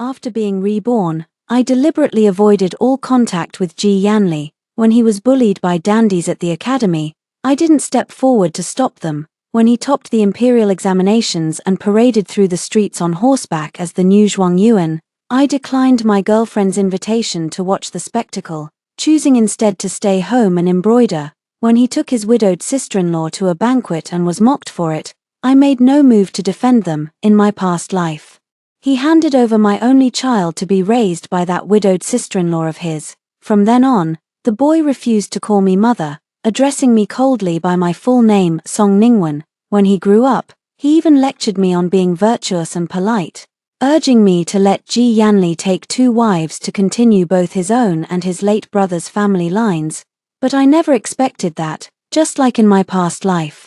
After being reborn, I deliberately avoided all contact with Ji Yanli. When he was bullied by dandies at the academy, I didn't step forward to stop them. When he topped the imperial examinations and paraded through the streets on horseback as the new Zhuang Yuan, I declined my girlfriend's invitation to watch the spectacle, choosing instead to stay home and embroider. When he took his widowed sister-in-law to a banquet and was mocked for it, I made no move to defend them. In my past life, he handed over my only child to be raised by that widowed sister-in-law of his. From then on, the boy refused to call me mother, addressing me coldly by my full name, Song Ningwen. When he grew up, he even lectured me on being virtuous and polite, urging me to let Ji Yanli take 2 wives to continue both his own and his late brother's family lines. But I never expected that, just like in my past life,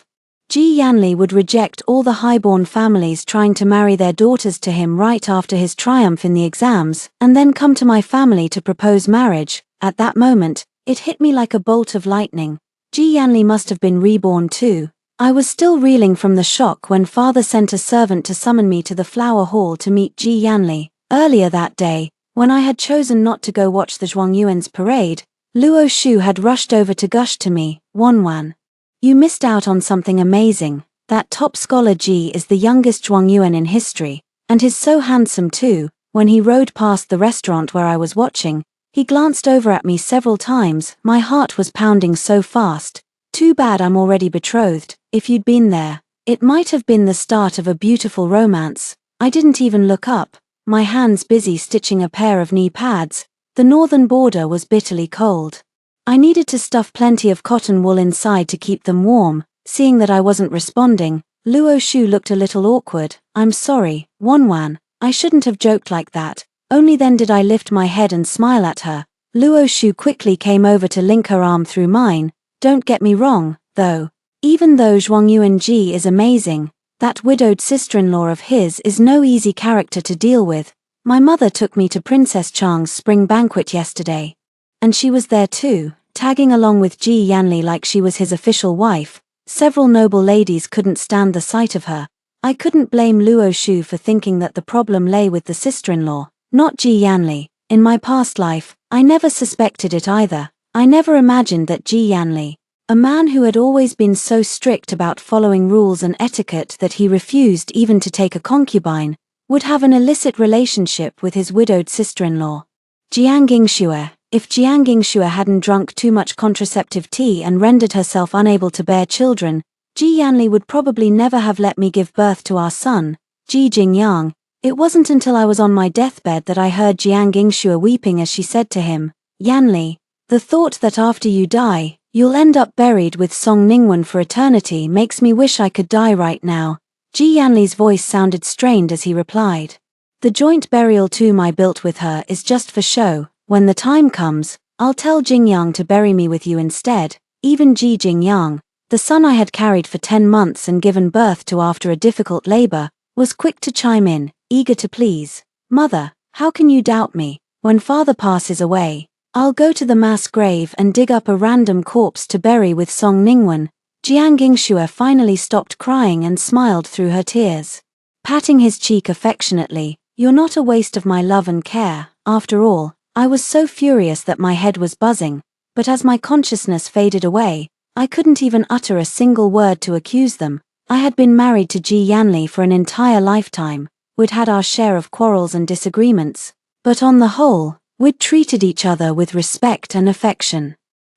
Ji Yanli would reject all the highborn families trying to marry their daughters to him right after his triumph in the exams, and then come to my family to propose marriage. At that moment, it hit me like a bolt of lightning. Ji Yanli must have been reborn too. I was still reeling from the shock when father sent a servant to summon me to the flower hall to meet Ji Yanli. Earlier that day, when I had chosen not to go watch the Zhuang Yuan's parade, Luo Shu had rushed over to gush to me, "Wanwan, you missed out on something amazing. That top scholar Ji is the youngest Zhuang Yuan in history, and he's so handsome too." When he rode past the restaurant where I was watching, he glanced over at me several times. My heart was pounding so fast. Too bad I'm already betrothed. If you'd been there, it might have been the start of a beautiful romance. I didn't even look up, my hands busy stitching a pair of knee pads. The northern border was bitterly cold. I needed to stuff plenty of cotton wool inside to keep them warm. Seeing that I wasn't responding, Luo Shu looked a little awkward. "I'm sorry, Wanwan, I shouldn't have joked like that." Only then did I lift my head and smile at her. Luo Shu quickly came over to link her arm through mine. "Don't get me wrong, though. Even though Zhuang Yuan Ji is amazing, that widowed sister-in-law of his is no easy character to deal with. My mother took me to Princess Chang's spring banquet yesterday, and she was there too, tagging along with Ji Yanli like she was his official wife. Several noble ladies couldn't stand the sight of her. I couldn't blame Luo Shu for thinking that the problem lay with the sister-in-law, not Ji Yanli. In my past life, I never suspected it either. I never imagined that Ji Yanli, a man who had always been so strict about following rules and etiquette that he refused even to take a concubine, would have an illicit relationship with his widowed sister-in-law. Jiang Yingxue. If Jiang Yingxue hadn't drunk too much contraceptive tea and rendered herself unable to bear children, Ji Yanli would probably never have let me give birth to our son, Ji Jingyang. It wasn't until I was on my deathbed that I heard Jiang Yingxue weeping as she said to him, "Yanli, the thought that after you die, you'll end up buried with Song Ningwen for eternity makes me wish I could die right now." Ji Yanli's voice sounded strained as he replied, "The joint burial tomb I built with her is just for show. When the time comes, I'll tell Jingyang to bury me with you instead." Even Ji Jingyang, the son I had carried for 10 months and given birth to after a difficult labor, was quick to chime in, eager to please. "Mother, how can you doubt me? When father passes away, I'll go to the mass grave and dig up a random corpse to bury with Song Ningwen." Jiang Yingxue finally stopped crying and smiled through her tears, patting his cheek affectionately. "You're not a waste of my love and care, after all." I was so furious that my head was buzzing, but as my consciousness faded away, I couldn't even utter a single word to accuse them. I had been married to Ji Yanli for an entire lifetime. We'd had our share of quarrels and disagreements, but on the whole, we'd treated each other with respect and affection.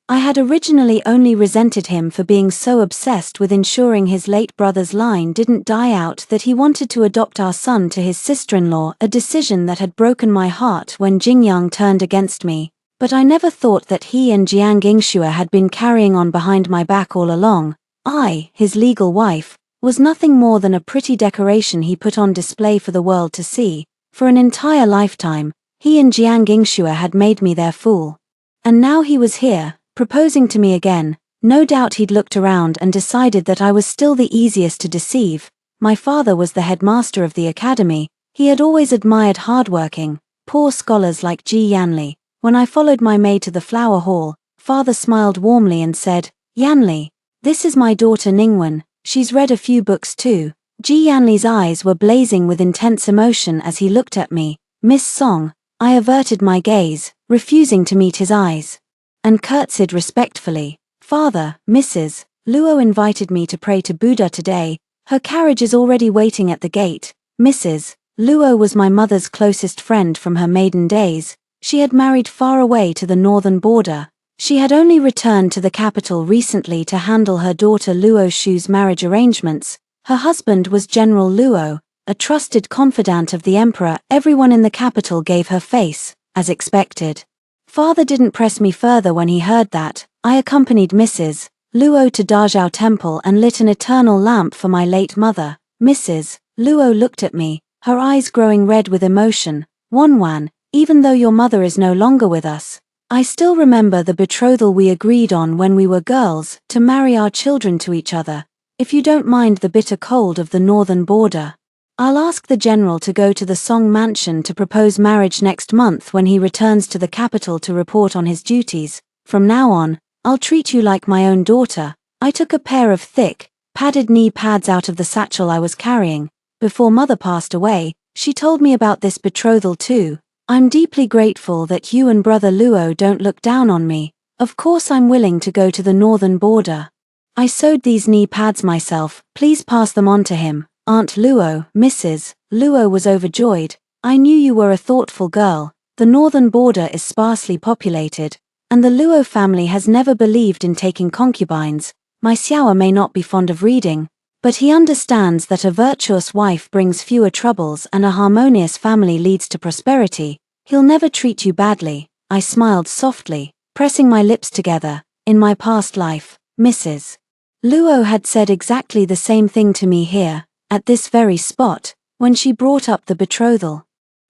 I had originally only resented him for being so obsessed with ensuring his late brother's line didn't die out that he wanted to adopt our son to his sister-in-law, a decision that had broken my heart when Jingyang turned against me. But I never thought that he and Jiang Yingxue had been carrying on behind my back all along. I, his legal wife, was nothing more than a pretty decoration he put on display for the world to see. For an entire lifetime, he and Jiang Yingxue had made me their fool. And now he was here, proposing to me again. No doubt he'd looked around and decided that I was still the easiest to deceive. My father was the headmaster of the academy. He had always admired hardworking, poor scholars like Ji Yanli. When I followed my maid to the flower hall, father smiled warmly and said, "Yanli, this is my daughter Ningwen. She's read a few books too." Ji Yanli's eyes were blazing with intense emotion as he looked at me. Miss Song. I averted my gaze, refusing to meet his eyes, and curtsied respectfully. Father, Mrs. Luo invited me to pray to Buddha today. Her carriage is already waiting at the gate. Mrs. Luo was my mother's closest friend from her maiden days. She had married far away to the northern border. She had only returned to the capital recently to handle her daughter Luo Shu's marriage arrangements. Her husband was General Luo, a trusted confidant of the emperor. Everyone in the capital gave her face, as expected. Father didn't press me further when he heard that. I accompanied Mrs. Luo to Dazhao Temple and lit an eternal lamp for my late mother. Mrs. Luo looked at me, her eyes growing red with emotion. Wanwan, even though your mother is no longer with us, I still remember the betrothal we agreed on when we were girls, to marry our children to each other. If you don't mind the bitter cold of the northern border, I'll ask the general to go to the Song mansion to propose marriage next month when he returns to the capital to report on his duties. From now on, I'll treat you like my own daughter. I took a pair of thick, padded knee pads out of the satchel I was carrying. Before mother passed away, she told me about this betrothal too. I'm deeply grateful that you and brother Luo don't look down on me. Of course I'm willing to go to the northern border. I sewed these knee pads myself. Please pass them on to him. Aunt Luo. Mrs. Luo was overjoyed. I knew you were a thoughtful girl. The northern border is sparsely populated, and the Luo family has never believed in taking concubines. My Xiao may not be fond of reading, but he understands that a virtuous wife brings fewer troubles and a harmonious family leads to prosperity. He'll never treat you badly. I smiled softly, pressing my lips together. In my past life, Mrs. Luo had said exactly the same thing to me here, at this very spot, when she brought up the betrothal.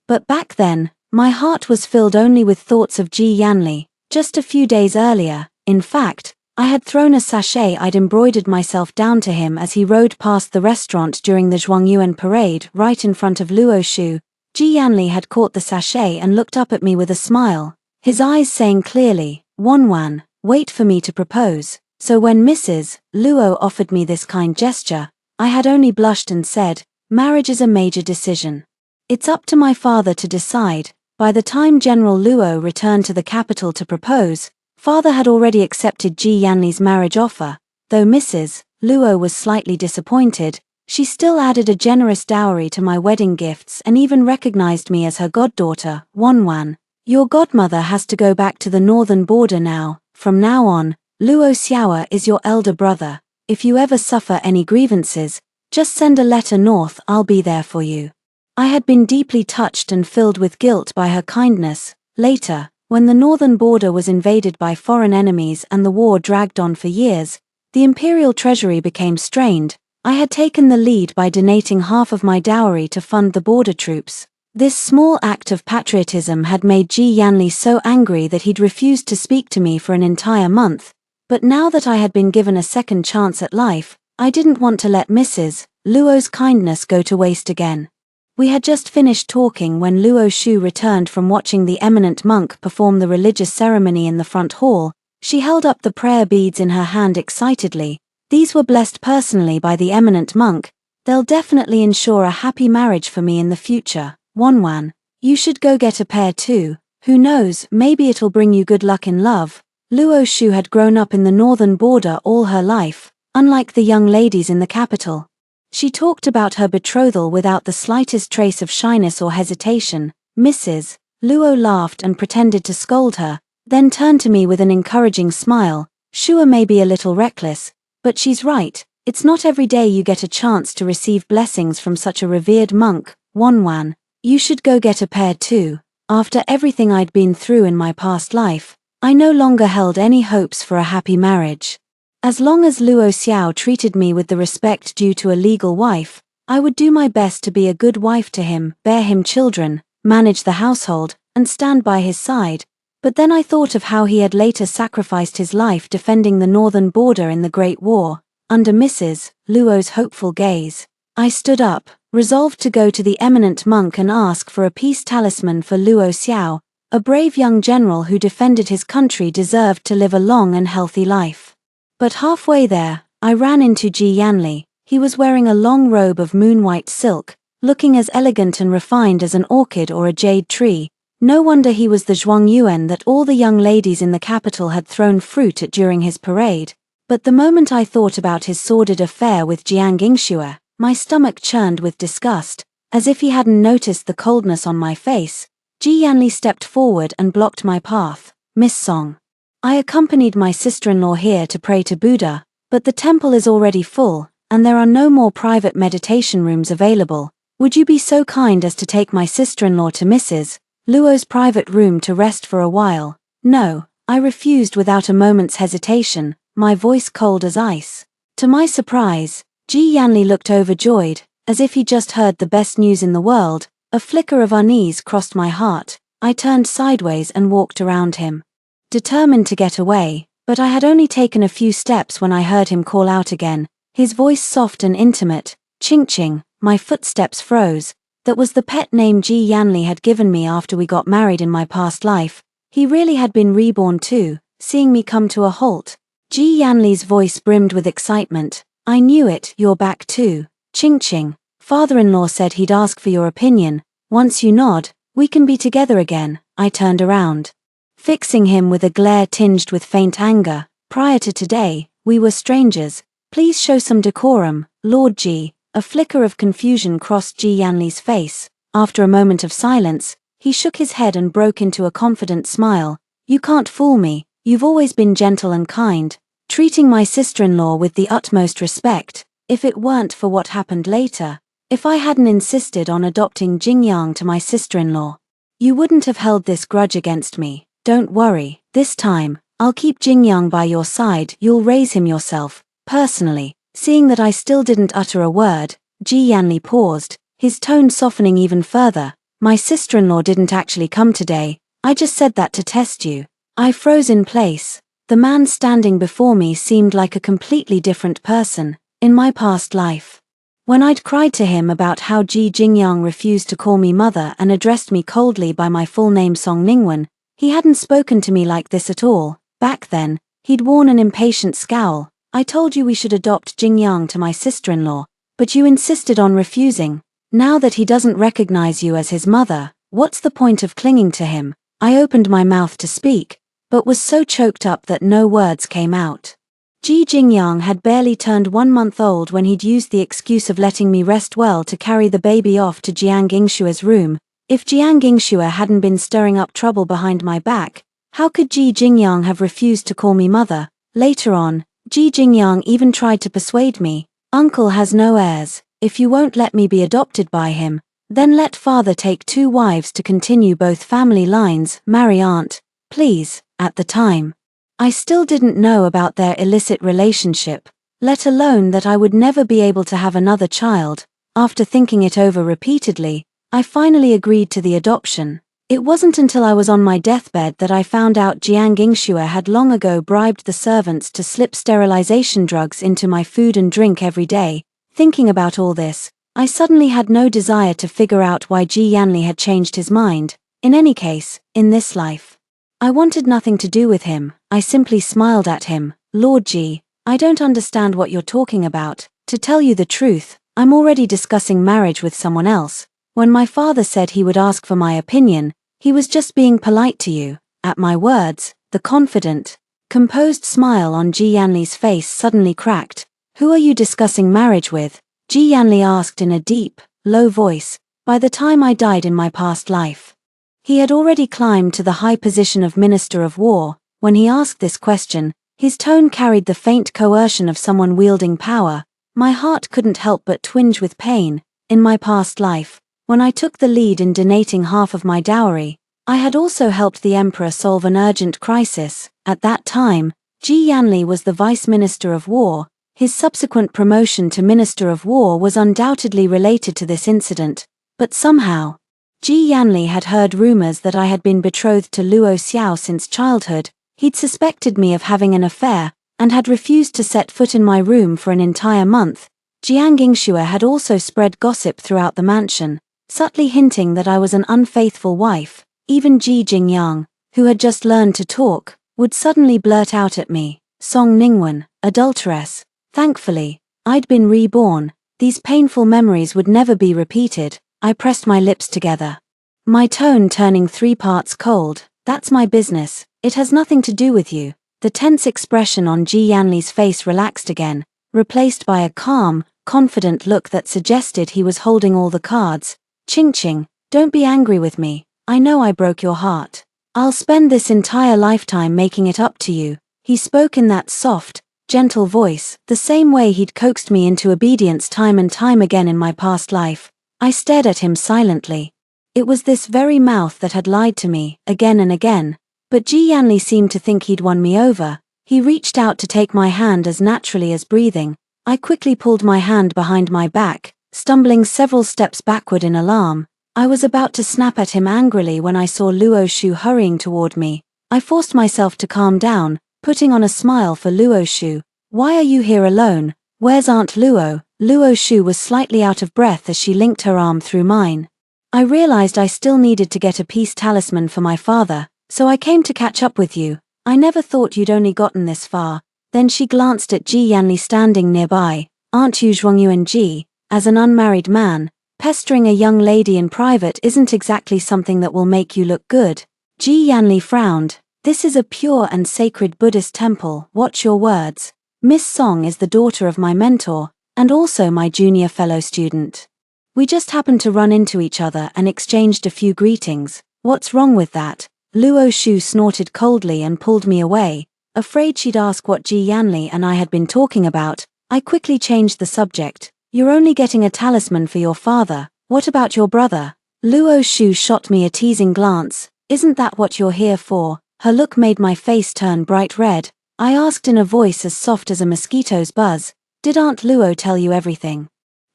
But back then, my heart was filled only with thoughts of Ji Yanli. Just a few days earlier, in fact, I had thrown a sachet I'd embroidered myself down to him as he rode past the restaurant during the Zhuangyuan parade right in front of Luo Shu. Ji Yanli had caught the sachet and looked up at me with a smile, his eyes saying clearly, Wanwan, wait for me to propose. So when Mrs. Luo offered me this kind gesture, I had only blushed and said, marriage is a major decision. It's up to my father to decide. By the time General Luo returned to the capital to propose, father had already accepted Ji Yanli's marriage offer. Though Mrs. Luo was slightly disappointed, she still added a generous dowry to my wedding gifts and even recognized me as her goddaughter. Wanwan, your godmother has to go back to the northern border now. From now on, Luo Xiao is your elder brother. If you ever suffer any grievances, just send a letter north, I'll be there for you. I had been deeply touched and filled with guilt by her kindness. Later, when the northern border was invaded by foreign enemies and the war dragged on for years, the imperial treasury became strained. I had taken the lead by donating half of my dowry to fund the border troops. This small act of patriotism had made Ji Yanli so angry that he'd refused to speak to me for an entire month. But now that I had been given a second chance at life, I didn't want to let Mrs. Luo's kindness go to waste again. We had just finished talking when Luo Shu returned from watching the eminent monk perform the religious ceremony in the front hall. She held up the prayer beads in her hand excitedly. These were blessed personally by the eminent monk. They'll definitely ensure a happy marriage for me in the future. Wanwan, you should go get a pair too. Who knows, maybe it'll bring you good luck in love. Luo Shu had grown up in the northern border all her life, unlike the young ladies in the capital. She talked about her betrothal without the slightest trace of shyness or hesitation. Mrs. Luo laughed and pretended to scold her, then turned to me with an encouraging smile. Shua may be a little reckless, but she's right. It's not every day you get a chance to receive blessings from such a revered monk. Wanwan, you should go get a pair too. After everything I'd been through in my past life, I no longer held any hopes for a happy marriage. As long as Luo Xiao treated me with the respect due to a legal wife, I would do my best to be a good wife to him, bear him children, manage the household, and stand by his side. But then I thought of how he had later sacrificed his life defending the northern border in the Great War. Under Mrs. Luo's hopeful gaze, I stood up, resolved to go to the eminent monk and ask for a peace talisman for Luo Xiao. A brave young general who defended his country deserved to live a long and healthy life. But halfway there, I ran into Ji Yanli. He was wearing a long robe of moon-white silk, looking as elegant and refined as an orchid or a jade tree. No wonder he was the Zhuang Yuan that all the young ladies in the capital had thrown fruit at during his parade. But the moment I thought about his sordid affair with Jiang Yingxue, my stomach churned with disgust. As if he hadn't noticed the coldness on my face, Ji Yanli stepped forward and blocked my path. Miss Song, I accompanied my sister-in-law here to pray to Buddha, but the temple is already full, and there are no more private meditation rooms available. Would you be so kind as to take my sister-in-law to Mrs. Luo's private room to rest for a while? No, I refused without a moment's hesitation, my voice cold as ice. To my surprise, Ji Yanli looked overjoyed, as if he just heard the best news in the world. A flicker of unease crossed my heart. I turned sideways and walked around him, determined to get away, but I had only taken a few steps when I heard him call out again, his voice soft and intimate. Ching ching, my footsteps froze. That was the pet name Ji Yanli had given me after we got married in my past life. He really had been reborn too, seeing me come to a halt. Ji Yanli's voice brimmed with excitement. I knew it, you're back too. Ching ching, father-in-law said he'd ask for your opinion. Once you nod, we can be together again. I turned around, fixing him with a glare tinged with faint anger. Prior to today, we were strangers. Please show some decorum, Lord Ji. A flicker of confusion crossed Ji Yanli's face. After a moment of silence, he shook his head and broke into a confident smile. You can't fool me. You've always been gentle and kind, treating my sister-in-law with the utmost respect. If it weren't for what happened later, if I hadn't insisted on adopting Jingyang to my sister-in-law, you wouldn't have held this grudge against me. Don't worry, this time, I'll keep Jingyang by your side. You'll raise him yourself, personally. Seeing that I still didn't utter a word, Ji Yanli paused, his tone softening even further. My sister-in-law didn't actually come today. I just said that to test you. I froze in place. The man standing before me seemed like a completely different person. In my past life, when I'd cried to him about how Ji Jingyang refused to call me mother and addressed me coldly by my full name Song Ningwen, he hadn't spoken to me like this at all. Back then, he'd worn an impatient scowl. I told you we should adopt Jingyang to my sister-in-law, but you insisted on refusing. Now that he doesn't recognize you as his mother, what's the point of clinging to him? I opened my mouth to speak, but was so choked up that no words came out. Ji Jingyang had barely turned 1 month old when he'd used the excuse of letting me rest well to carry the baby off to Jiang Yingshue's room. If Jiang Yingxue hadn't been stirring up trouble behind my back, how could Ji Jingyang have refused to call me mother? Later on, Ji Jingyang even tried to persuade me. Uncle has no heirs. If you won't let me be adopted by him, then let father take 2 wives to continue both family lines. Marry aunt, please. At the time, I still didn't know about their illicit relationship, let alone that I would never be able to have another child. After thinking it over repeatedly, I finally agreed to the adoption. It wasn't until I was on my deathbed that I found out Jiang Yingxue had long ago bribed the servants to slip sterilization drugs into my food and drink every day. Thinking about all this, I suddenly had no desire to figure out why Ji Yanli had changed his mind. In any case, in this life, I wanted nothing to do with him. I simply smiled at him. Lord Ji, I don't understand what you're talking about. To tell you the truth, I'm already discussing marriage with someone else. When my father said he would ask for my opinion, he was just being polite to you. At my words, the confident, composed smile on Ji Yanli's face suddenly cracked. Who are you discussing marriage with? Ji Yanli asked in a deep, low voice. By the time I died in my past life, he had already climbed to the high position of Minister of War. When he asked this question, his tone carried the faint coercion of someone wielding power. My heart couldn't help but twinge with pain. In my past life, when I took the lead in donating half of my dowry, I had also helped the emperor solve an urgent crisis. At that time, Ji Yanli was the Vice Minister of War. His subsequent promotion to Minister of War was undoubtedly related to this incident, but somehow, Ji Yanli had heard rumors that I had been betrothed to Luo Xiao since childhood. He'd suspected me of having an affair, and had refused to set foot in my room for an entire month. Jiang Yingxue had also spread gossip throughout the mansion, subtly hinting that I was an unfaithful wife. Even Ji Jingyang, who had just learned to talk, would suddenly blurt out at me, Song Ningwen, adulteress. Thankfully, I'd been reborn, These painful memories would never be repeated. I pressed my lips together. My tone turning 3 parts cold. That's my business. It has nothing to do with you. The tense expression on Ji Yanli's face relaxed again, replaced by a calm, confident look that suggested he was holding all the cards. Ching Ching, don't be angry with me. I know I broke your heart. I'll spend this entire lifetime making it up to you. He spoke in that soft, gentle voice, the same way he'd coaxed me into obedience time and time again in my past life. I stared at him silently. It was this very mouth that had lied to me, again and again. But Ji Yanli seemed to think he'd won me over. He reached out to take my hand as naturally as breathing. I quickly pulled my hand behind my back, stumbling several steps backward in alarm. I was about to snap at him angrily when I saw Luo Shu hurrying toward me. I forced myself to calm down, putting on a smile for Luo Shu. Why are you here alone? Where's Aunt Luo? Luo Shu was slightly out of breath as she linked her arm through mine. I realized I still needed to get a peace talisman for my father, so I came to catch up with you. I never thought you'd only gotten this far. Then she glanced at Ji Yanli standing nearby. Aren't you Zhuangyuan Ji? As an unmarried man, pestering a young lady in private isn't exactly something that will make you look good. Ji Yanli frowned. This is a pure and sacred Buddhist temple, watch your words. Miss Song is the daughter of my mentor, and also my junior fellow student. We just happened to run into each other and exchanged a few greetings. What's wrong with that? Luo Shu snorted coldly and pulled me away. Afraid she'd ask what Ji Yanli and I had been talking about, I quickly changed the subject. You're only getting a talisman for your father. What about your brother? Luo Shu shot me a teasing glance. Isn't that what you're here for? Her look made my face turn bright red. I asked in a voice as soft as a mosquito's buzz. Did Aunt Luo tell you everything?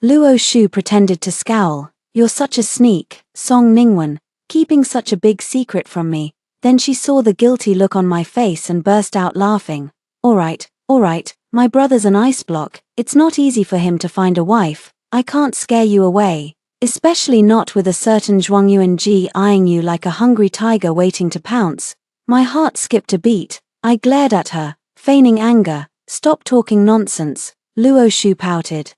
Luo Shu pretended to scowl. You're such a sneak, Song Ningwen, keeping such a big secret from me. Then she saw the guilty look on my face and burst out laughing. All right, my brother's an ice block. It's not easy for him to find a wife. I can't scare you away. Especially not with a certain Zhuangyuan Ji eyeing you like a hungry tiger waiting to pounce. My heart skipped a beat. I glared at her, feigning anger. Stop talking nonsense. Luo Shu pouted.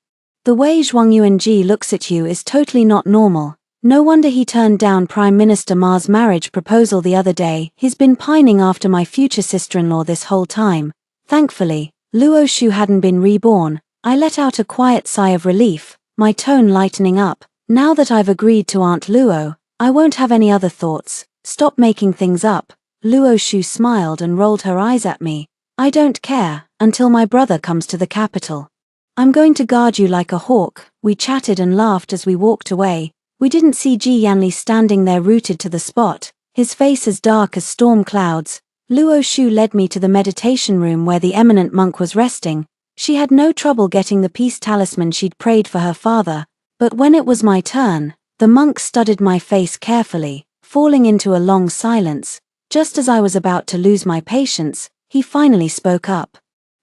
The way Zhuangyuan Ji looks at you is totally not normal. No wonder he turned down Prime Minister Ma's marriage proposal the other day. He's been pining after my future sister-in-law this whole time. Thankfully, Luo Shu hadn't been reborn. I let out a quiet sigh of relief, my tone lightening up. Now that I've agreed to Aunt Luo, I won't have any other thoughts. Stop making things up. Luo Shu smiled and rolled her eyes at me. I don't care, until my brother comes to the capital. I'm going to guard you like a hawk. We chatted and laughed as we walked away. We didn't see Ji Yanli standing there rooted to the spot, his face as dark as storm clouds. Luo Shu led me to the meditation room where the eminent monk was resting. She had no trouble getting the peace talisman she'd prayed for her father, but when it was my turn, the monk studied my face carefully, falling into a long silence. Just as I was about to lose my patience, he finally spoke up.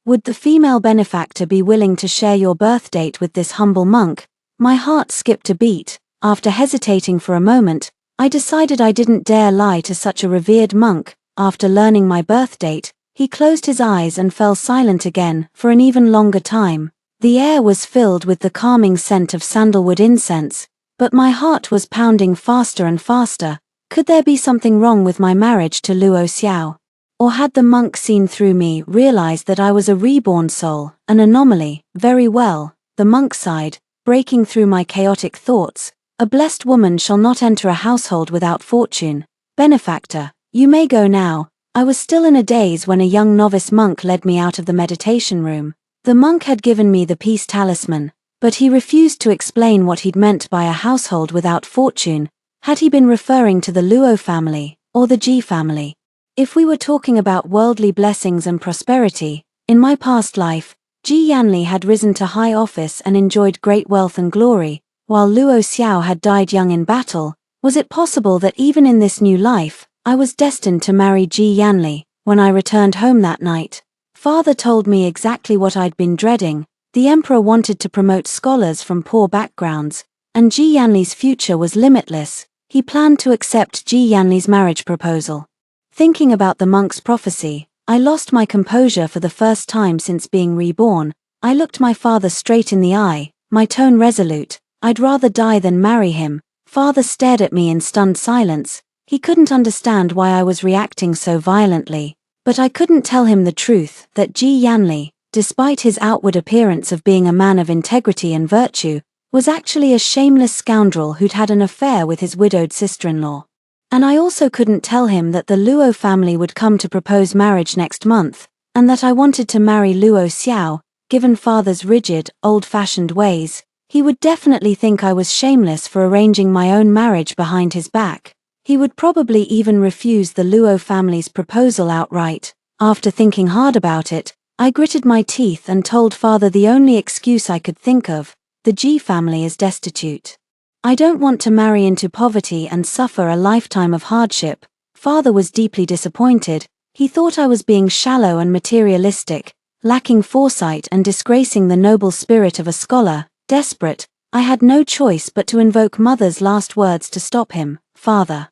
Would the female benefactor be willing to share your birth date with this humble monk? My heart skipped a beat. After hesitating for a moment, I decided I didn't dare lie to such a revered monk. After learning my birth date, he closed his eyes and fell silent again for an even longer time. The air was filled with the calming scent of sandalwood incense, but my heart was pounding faster and faster. Could there be something wrong with my marriage to Luo Xiao? Or had the monk seen through me, realized that I was a reborn soul, an anomaly? Very well, the monk sighed, breaking through my chaotic thoughts. A blessed woman shall not enter a household without fortune. Benefactor, you may go now. I was still in a daze when a young novice monk led me out of the meditation room. The monk had given me the peace talisman, but he refused to explain what he'd meant by a household without fortune. Had he been referring to the Luo family, or the Ji family? If we were talking about worldly blessings and prosperity, in my past life, Ji Yanli had risen to high office and enjoyed great wealth and glory, while Luo Xiao had died young in battle. Was it possible that even in this new life, I was destined to marry Ji Yanli? When I returned home that night, Father told me exactly what I'd been dreading. The emperor wanted to promote scholars from poor backgrounds, and Ji Yanli's future was limitless. He planned to accept Ji Yanli's marriage proposal. Thinking about the monk's prophecy, I lost my composure for the first time since being reborn. I looked my father straight in the eye. my tone resolute. "I'd rather die than marry him." Father stared at me in stunned silence. He couldn't understand why I was reacting so violently. But I couldn't tell him the truth, that Ji Yanli, despite his outward appearance of being a man of integrity and virtue, was actually a shameless scoundrel who'd had an affair with his widowed sister-in-law. And I also couldn't tell him that the Luo family would come to propose marriage next month, and that I wanted to marry Luo Xiao. Given Father's rigid, old-fashioned ways, he would definitely think I was shameless for arranging my own marriage behind his back. He would probably even refuse the Luo family's proposal outright. After thinking hard about it, I gritted my teeth and told Father the only excuse I could think of: the Ji family is destitute. I don't want to marry into poverty and suffer a lifetime of hardship. Father was deeply disappointed. He thought I was being shallow and materialistic, lacking foresight and disgracing the noble spirit of a scholar. Desperate, I had no choice but to invoke Mother's last words to stop him. "Father,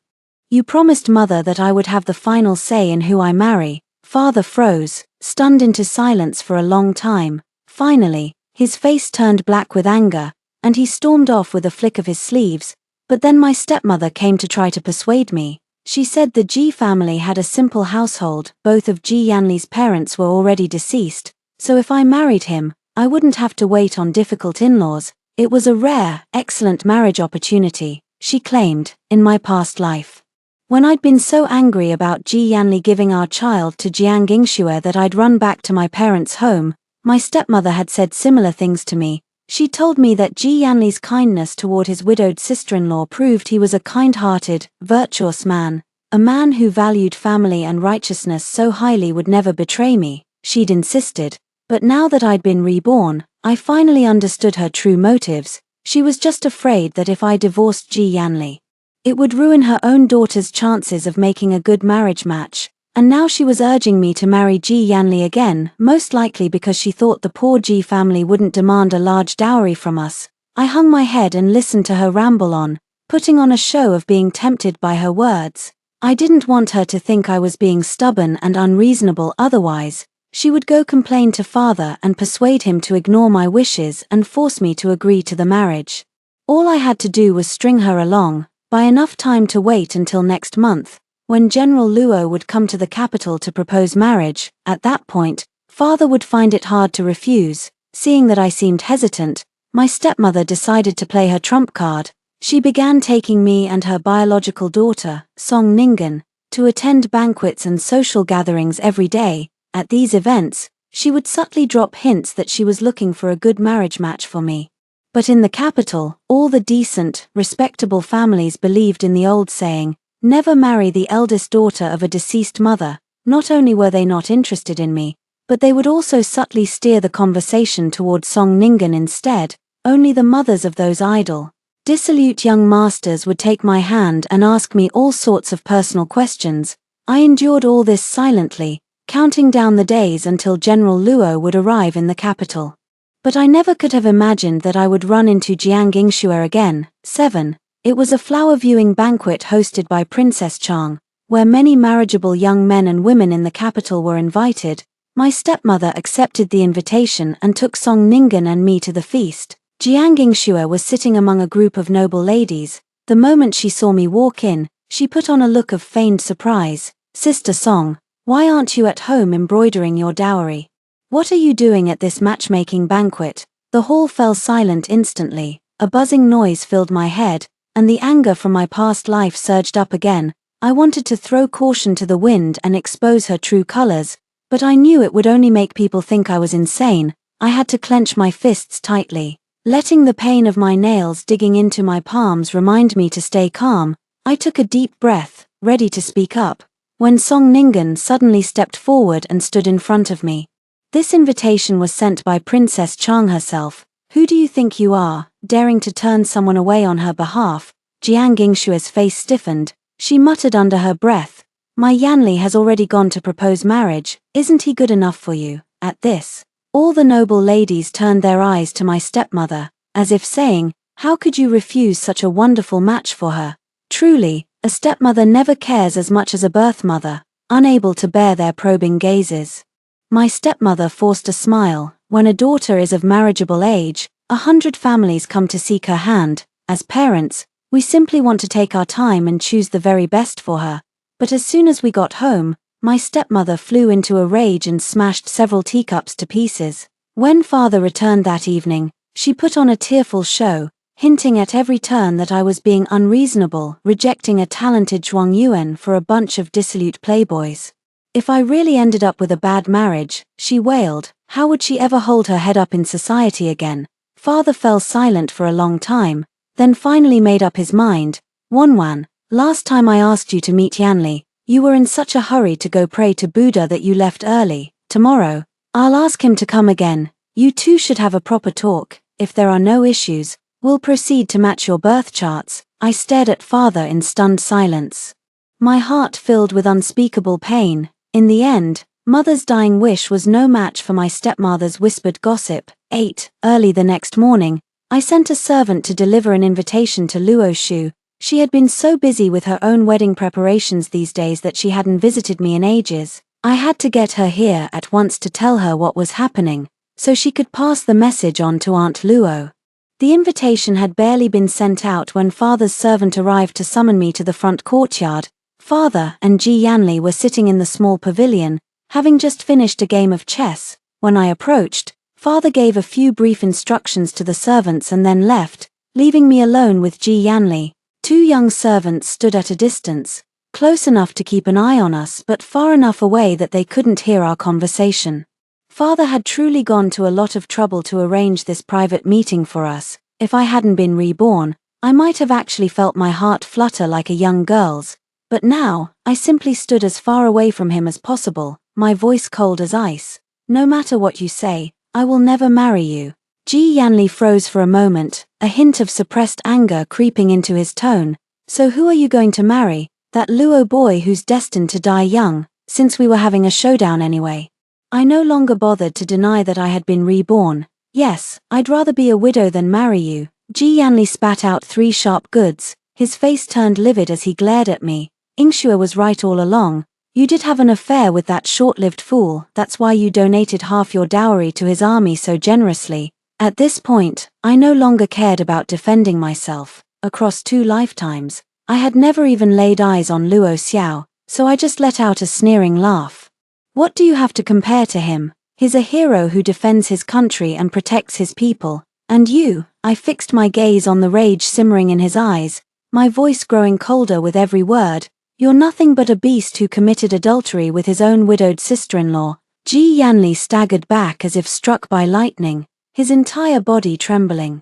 you promised Mother that I would have the final say in who I marry." Father froze, stunned into silence for a long time. Finally, his face turned black with anger, and he stormed off with a flick of his sleeves. But then my stepmother came to try to persuade me. She said the Ji family had a simple household, both of Ji Yanli's parents were already deceased, so if I married him, I wouldn't have to wait on difficult in-laws. It was a rare, excellent marriage opportunity, she claimed, in my past life. When I'd been so angry about Ji Yanli giving our child to Jiang Yingxue that I'd run back to my parents' home, my stepmother had said similar things to me. She told me that Ji Yanli's kindness toward his widowed sister-in-law proved he was a kind-hearted, virtuous man. A man who valued family and righteousness so highly would never betray me, she'd insisted. But now that I'd been reborn, I finally understood her true motives. She was just afraid that if I divorced Ji Yanli, it would ruin her own daughter's chances of making a good marriage match. And now she was urging me to marry Ji Yanli again, most likely because she thought the poor Ji family wouldn't demand a large dowry from us. I hung my head and listened to her ramble on, putting on a show of being tempted by her words. I didn't want her to think I was being stubborn and unreasonable, otherwise she would go complain to Father and persuade him to ignore my wishes and force me to agree to the marriage. All I had to do was string her along, buy enough time to wait until next month, when General Luo would come to the capital to propose marriage. At that point, Father would find it hard to refuse. Seeing that I seemed hesitant, my stepmother decided to play her trump card. She began taking me and her biological daughter, Song Ningen, to attend banquets and social gatherings every day. At these events, she would subtly drop hints that she was looking for a good marriage match for me. But in the capital, all the decent, respectable families believed in the old saying, "Never marry the eldest daughter of a deceased mother." Not only were they not interested in me, but they would also subtly steer the conversation toward Song Ningen instead. Only the mothers of those idle, dissolute young masters would take my hand and ask me all sorts of personal questions. I endured all this silently, counting down the days until General Luo would arrive in the capital. But I never could have imagined that I would run into Jiang Yingxue again. 7. It was a flower viewing banquet hosted by Princess Chang, where many marriageable young men and women in the capital were invited. My stepmother accepted the invitation and took Song Ningen and me to the feast. Jiang Yingxue was sitting among a group of noble ladies. The moment she saw me walk in, she put on a look of feigned surprise. "Sister Song, why aren't you at home embroidering your dowry? What are you doing at this matchmaking banquet?" The hall fell silent instantly. A buzzing noise filled my head, and the anger from my past life surged up again. I wanted to throw caution to the wind and expose her true colors, but I knew it would only make people think I was insane. I had to clench my fists tightly, letting the pain of my nails digging into my palms remind me to stay calm. I took a deep breath, ready to speak up, when Song Ningen suddenly stepped forward and stood in front of me. This invitation was sent by Princess Chang herself. "Who do you think you are, daring to turn someone away on her behalf?" Jiang Yingshue's face stiffened. She muttered under her breath, "My Yanli has already gone to propose marriage. Isn't he good enough for you?" At this, all the noble ladies turned their eyes to my stepmother, as if saying, "How could you refuse such a wonderful match for her?" Truly, a stepmother never cares as much as a birth mother, unable to bear their probing gazes. My stepmother forced a smile. When a daughter is of marriageable age, 100 families come to seek her hand. As parents, we simply want to take our time and choose the very best for her. But as soon as we got home, my stepmother flew into a rage and smashed several teacups to pieces. When father returned that evening, she put on a tearful show, hinting at every turn that I was being unreasonable, rejecting a talented Zhuang Yuan for a bunch of dissolute playboys. If I really ended up with a bad marriage, she wailed, how would she ever hold her head up in society again? Father fell silent for a long time, then finally made up his mind. Wanwan, last time I asked you to meet Yanli, you were in such a hurry to go pray to Buddha that you left early. Tomorrow, I'll ask him to come again. You two should have a proper talk. If there are no issues, we'll proceed to match your birth charts. I stared at father in stunned silence. My heart filled with unspeakable pain. In the end, mother's dying wish was no match for my stepmother's whispered gossip. 8. Early the next morning, I sent a servant to deliver an invitation to Luo Shu. She had been so busy with her own wedding preparations these days that she hadn't visited me in ages. I had to get her here at once to tell her what was happening, so she could pass the message on to Aunt Luo. The invitation had barely been sent out when father's servant arrived to summon me to the front courtyard. Father and Ji Yanli were sitting in the small pavilion, having just finished a game of chess. When I approached, father gave a few brief instructions to the servants and then left, leaving me alone with Ji Yanli. Two young servants stood at a distance, close enough to keep an eye on us but far enough away that they couldn't hear our conversation. Father had truly gone to a lot of trouble to arrange this private meeting for us. If I hadn't been reborn, I might have actually felt my heart flutter like a young girl's. But now, I simply stood as far away from him as possible, my voice cold as ice. No matter what you say, I will never marry you. Ji Yanli froze for a moment, a hint of suppressed anger creeping into his tone. So who are you going to marry? That Luo boy who's destined to die young, since we were having a showdown anyway. I no longer bothered to deny that I had been reborn. Yes, I'd rather be a widow than marry you. Ji Yanli spat out 3 sharp goods, his face turned livid as he glared at me. Ingxue was right all along. You did have an affair with that short-lived fool, that's why you donated half your dowry to his army so generously. At this point, I no longer cared about defending myself. Across 2 lifetimes, I had never even laid eyes on Luo Xiao, so I just let out a sneering laugh. What do you have to compare to him? He's a hero who defends his country and protects his people. And you? I fixed my gaze on the rage simmering in his eyes, my voice growing colder with every word. You're nothing but a beast who committed adultery with his own widowed sister-in-law. Ji Yanli staggered back as if struck by lightning, his entire body trembling.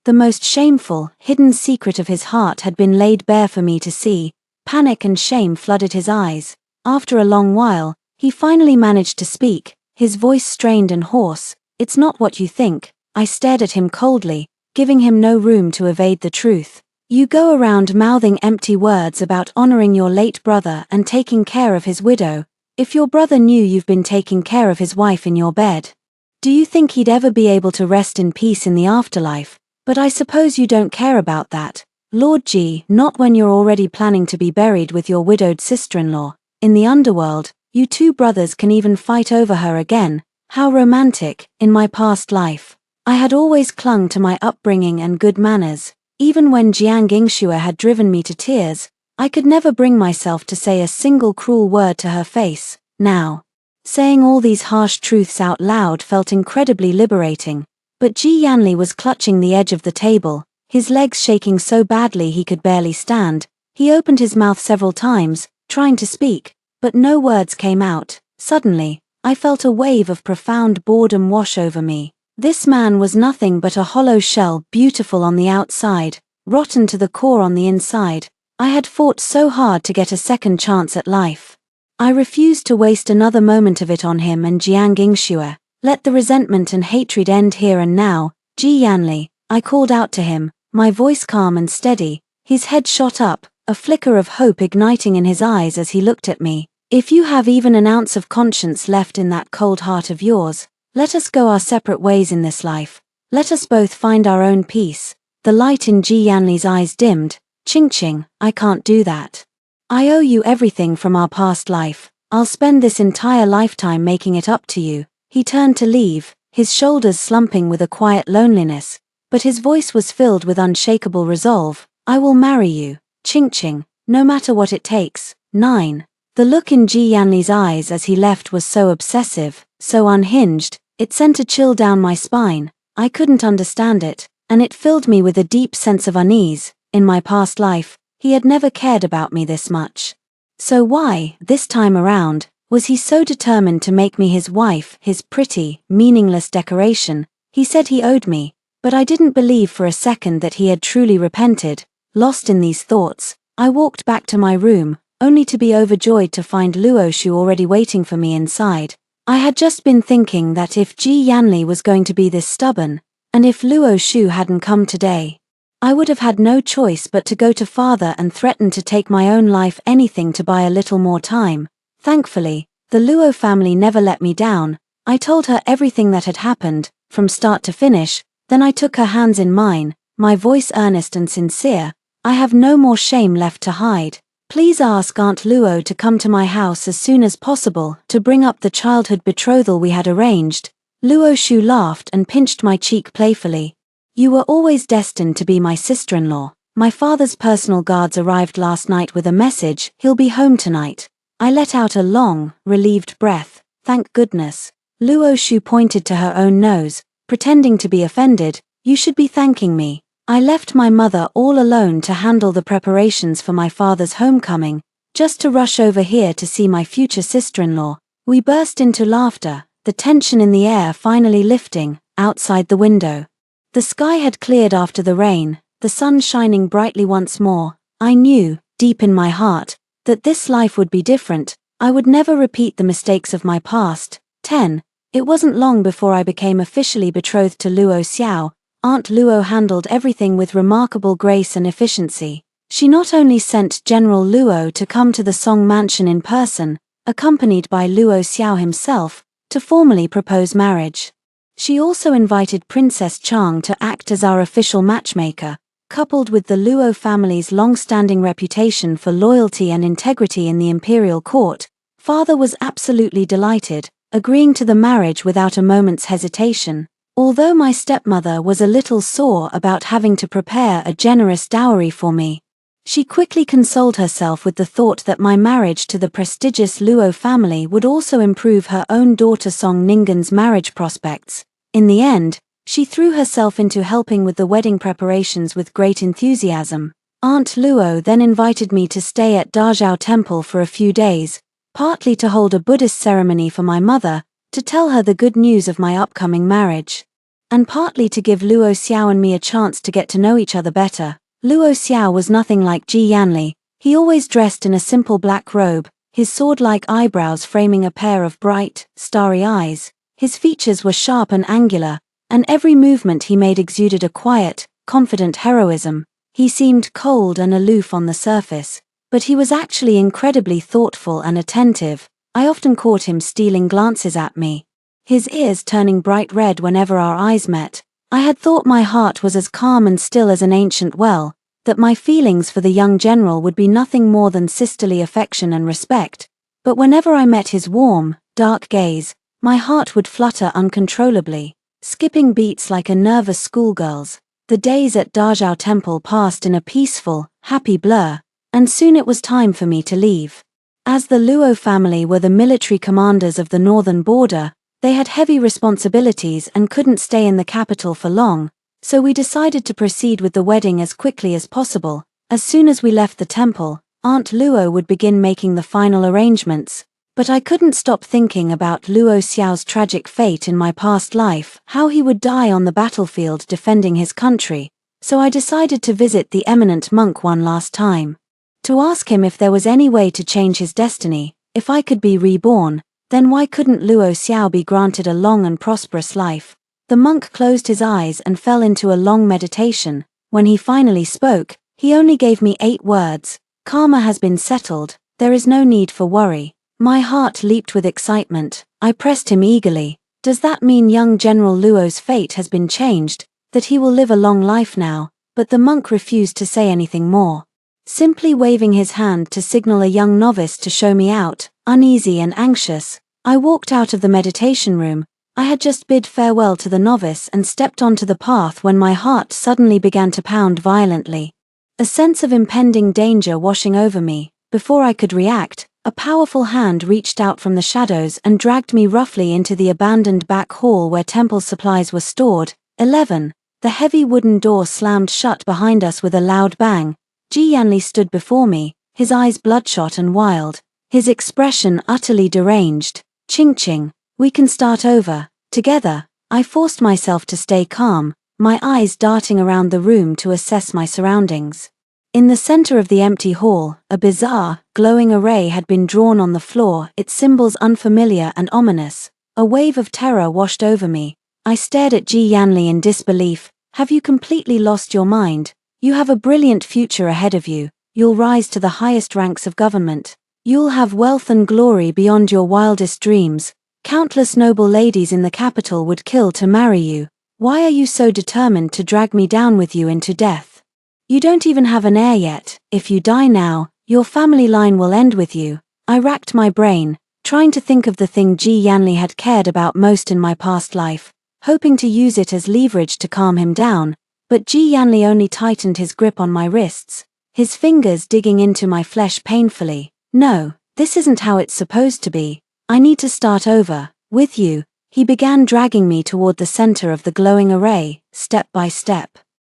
The most shameful, hidden secret of his heart had been laid bare for me to see. Panic and shame flooded his eyes. After a long while, he finally managed to speak, his voice strained and hoarse. It's not what you think. I stared at him coldly, giving him no room to evade the truth. You go around mouthing empty words about honoring your late brother and taking care of his widow. If your brother knew you've been taking care of his wife in your bed, do you think he'd ever be able to rest in peace in the afterlife? But I suppose you don't care about that, Lord Ji, not when you're already planning to be buried with your widowed sister-in-law. In the underworld, you 2 brothers can even fight over her again. How romantic. In my past life, I had always clung to my upbringing and good manners. Even when Jiang Ingxue had driven me to tears, I could never bring myself to say a single cruel word to her face. Now, saying all these harsh truths out loud felt incredibly liberating. But Ji Yanli was clutching the edge of the table, his legs shaking so badly he could barely stand. He opened his mouth several times, trying to speak, but no words came out. Suddenly, I felt a wave of profound boredom wash over me. This man was nothing but a hollow shell, beautiful on the outside, rotten to the core on the inside. I had fought so hard to get a second chance at life. I refused to waste another moment of it on him and Jiang Ingxue. Let the resentment and hatred end here and now. Ji Yanli, I called out to him, my voice calm and steady. His head shot up, a flicker of hope igniting in his eyes as he looked at me. If you have even an ounce of conscience left in that cold heart of yours, let us go our separate ways in this life. Let us both find our own peace. The light in Ji Yanli's eyes dimmed. Ching, I can't do that. I owe you everything from our past life. I'll spend this entire lifetime making it up to you. He turned to leave, his shoulders slumping with a quiet loneliness. but his voice was filled with unshakable resolve. "I will marry you, Ching-Ching, no matter what it takes." 9. The look in Ji Yanli's eyes as he left was so obsessive, so unhinged, it sent a chill down my spine. I couldn't understand it, and it filled me with a deep sense of unease. In my past life, he had never cared about me this much. So why, this time around, was he so determined to make me his wife, his pretty, meaningless decoration? He said he owed me, but I didn't believe for a second that he had truly repented. Lost in these thoughts, I walked back to my room, only to be overjoyed to find Luo Shu already waiting for me inside. I had just been thinking that if Ji Yanli was going to be this stubborn, and if Luo Shu hadn't come today, I would have had no choice but to go to father and threaten to take my own life, anything to buy a little more time. Thankfully, the Luo family never let me down. I told her everything that had happened, from start to finish, then I took her hands in mine, my voice earnest and sincere. "I have no more shame left to hide. Please ask Aunt Luo to come to my house as soon as possible to bring up the childhood betrothal we had arranged." Luo Shu laughed and pinched my cheek playfully. "You were always destined to be my sister-in-law. My father's personal guards arrived last night with a message. He'll be home tonight." I let out a long, relieved breath. Thank goodness. Luo Shu pointed to her own nose, pretending to be offended. "You should be thanking me. I left my mother all alone to handle the preparations for my father's homecoming, just to rush over here to see my future sister-in-law." We burst into laughter, the tension in the air finally lifting. Outside the window, the sky had cleared after the rain, the sun shining brightly once more. I knew, deep in my heart, that this life would be different. I would never repeat the mistakes of my past. 10. It wasn't long before I became officially betrothed to Luo Xiao. Aunt Luo handled everything with remarkable grace and efficiency. She not only sent General Luo to come to the Song Mansion in person, accompanied by Luo Xiao himself, to formally propose marriage. She also invited Princess Chang to act as our official matchmaker. Coupled with the Luo family's long-standing reputation for loyalty and integrity in the imperial court, father was absolutely delighted, agreeing to the marriage without a moment's hesitation. Although my stepmother was a little sore about having to prepare a generous dowry for me, she quickly consoled herself with the thought that my marriage to the prestigious Luo family would also improve her own daughter Song Ningguan's marriage prospects. In the end, she threw herself into helping with the wedding preparations with great enthusiasm. Aunt Luo then invited me to stay at Dazhao Temple for a few days, partly to hold a Buddhist ceremony for my mother, to tell her the good news of my upcoming marriage, and partly to give Luo Xiao and me a chance to get to know each other better. Luo Xiao was nothing like Ji Yanli. He always dressed in a simple black robe, his sword-like eyebrows framing a pair of bright, starry eyes. His features were sharp and angular, and every movement he made exuded a quiet, confident heroism. He seemed cold and aloof on the surface, but he was actually incredibly thoughtful and attentive. I often caught him stealing glances at me, his ears turning bright red whenever our eyes met. I had thought my heart was as calm and still as an ancient well, that my feelings for the young general would be nothing more than sisterly affection and respect. But whenever I met his warm, dark gaze, my heart would flutter uncontrollably, skipping beats like a nervous schoolgirl's. The days at Dazhao Temple passed in a peaceful, happy blur, and soon it was time for me to leave. As the Luo family were the military commanders of the northern border, they had heavy responsibilities and couldn't stay in the capital for long, so we decided to proceed with the wedding as quickly as possible. As soon as we left the temple, Aunt Luo would begin making the final arrangements, but I couldn't stop thinking about Luo Xiao's tragic fate in my past life, how he would die on the battlefield defending his country, so I decided to visit the eminent monk one last time, to ask him if there was any way to change his destiny. If I could be reborn, then why couldn't Luo Xiao be granted a long and prosperous life? The monk closed his eyes and fell into a long meditation. When he finally spoke, he only gave me 8 words. "Karma has been settled, there is no need for worry." My heart leaped with excitement. I pressed him eagerly. Does that mean young General Luo's fate has been changed, that he will live a long life now? But the monk refused to say anything more, simply waving his hand to signal a young novice to show me out. Uneasy and anxious, I walked out of the meditation room, I had just bid farewell to the novice and stepped onto the path when my heart suddenly began to pound violently. A sense of impending danger washing over me. Before I could react, a powerful hand reached out from the shadows and dragged me roughly into the abandoned back hall where temple supplies were stored. 11. The heavy wooden door slammed shut behind us with a loud bang. Ji Yanli stood before me, his eyes bloodshot and wild, his expression utterly deranged. Ching. We can start over, together. I forced myself to stay calm, my eyes darting around the room to assess my surroundings. In the center of the empty hall, a bizarre, glowing array had been drawn on the floor, its symbols unfamiliar and ominous. A wave of terror washed over me. I stared at Ji Yanli in disbelief. Have you completely lost your mind? You have a brilliant future ahead of you. You'll rise to the highest ranks of government. You'll have wealth and glory beyond your wildest dreams. Countless noble ladies in the capital would kill to marry you. Why are you so determined to drag me down with you into death? You don't even have an heir yet. If you die now, your family line will end with you. I racked my brain, trying to think of the thing Ji Yanli had cared about most in my past life, hoping to use it as leverage to calm him down, but Ji Yanli only tightened his grip on my wrists, his fingers digging into my flesh painfully. No, this isn't how it's supposed to be. I need to start over, with you. He began dragging me toward the center of the glowing array, step by step.